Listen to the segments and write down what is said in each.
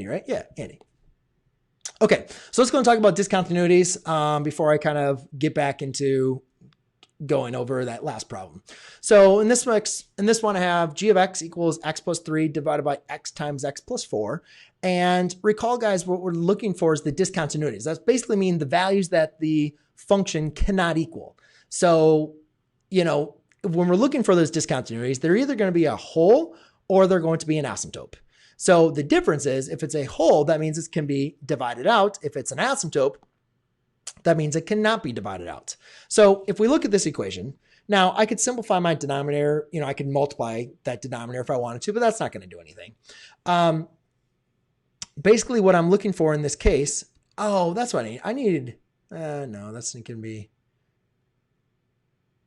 right? Yeah, Andy. Okay, so let's go and talk about discontinuities before I kind of get back into going over that last problem. So in this one I have g of x equals x plus 3 divided by x times x plus 4. And recall, guys, what we're looking for is the discontinuities. That's basically mean the values that the function cannot equal. So, you know, when we're looking for those discontinuities, they're either going to be a whole or they're going to be an asymptote. So the difference is if it's a whole, that means it can be divided out. If it's an asymptote, that means it cannot be divided out. So if we look at this equation, now I could simplify my denominator. You know, I could multiply that denominator if I wanted to, but that's not going to do anything. Basically what I'm looking for in this case, oh, that's what I need. I needed, no, that's going to be,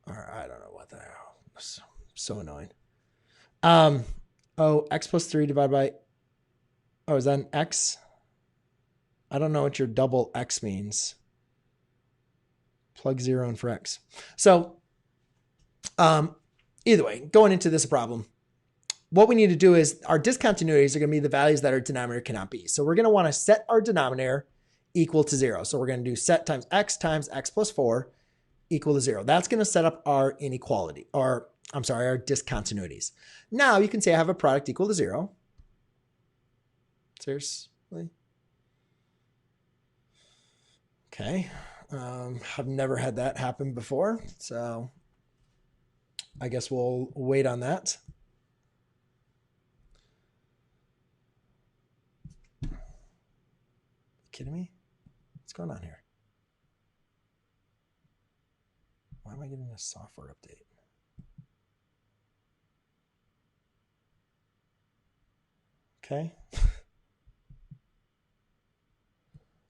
or I don't know what the hell. So annoying. Oh, x plus 3 divided by, oh, is that an x? I don't know what your double x means. Plug 0 in for x. So either way, going into this problem, what we need to do is our discontinuities are going to be the values that our denominator cannot be. So we're going to want to set our denominator equal to 0. So we're going to do set times x plus 4 equal to 0. That's going to set up our inequality, or I'm sorry, our discontinuities. Now you can say I have a product equal to 0. Seriously? Okay. I've never had that happen before, so I guess we'll wait on that. Kidding me? What's going on here? Why am I getting a software update? Okay.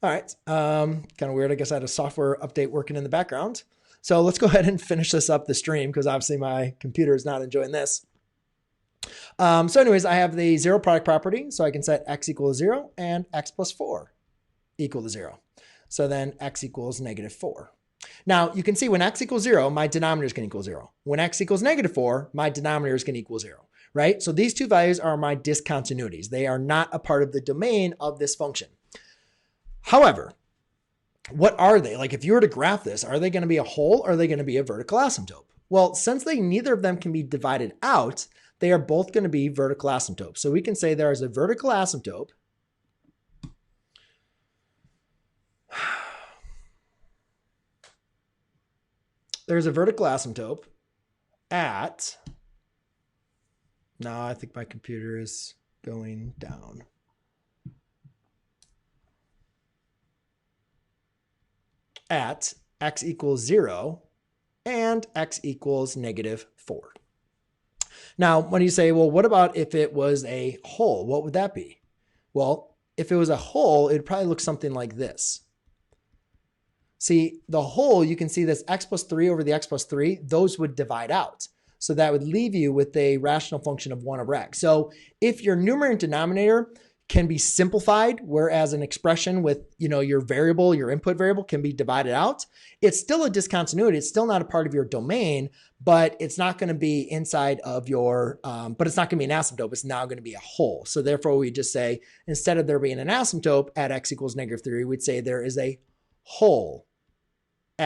All right. Kind of weird. I guess I had a software update working in the background. So let's go ahead and finish this up the stream because obviously my computer is not enjoying this. So anyways, I have the 0 product property. So I can set x equals 0 and x plus 4 equal to 0. So then x equals negative 4. Now you can see when x equals 0, my denominator is going to equal 0. When x equals negative 4, my denominator is going to equal 0, right? So these two values are my discontinuities. They are not a part of the domain of this function. However, what are they? Like if you were to graph this, are they going to be a whole or are they going to be a vertical asymptote? Well, since neither of them can be divided out, they are both going to be vertical asymptotes. So we can say there is a vertical asymptote there's a vertical asymptote at, no, I think my computer is going down. At x equals 0 and x equals negative 4. Now, when you say, well, what about if it was a whole? What would that be? Well, if it was a whole, it would probably look something like this. See, the whole, you can see this x plus 3 over the x plus 3, those would divide out. So that would leave you with a rational function of 1 over x. So if your numerator and denominator can be simplified, whereas an expression with, you know, your variable, your input variable can be divided out, it's still a discontinuity. It's still not a part of your domain, but it's not going to be inside of your, but it's not going to be an asymptote. It's now going to be a whole. So therefore we just say, instead of there being an asymptote at x equals negative 3, we'd say there is a whole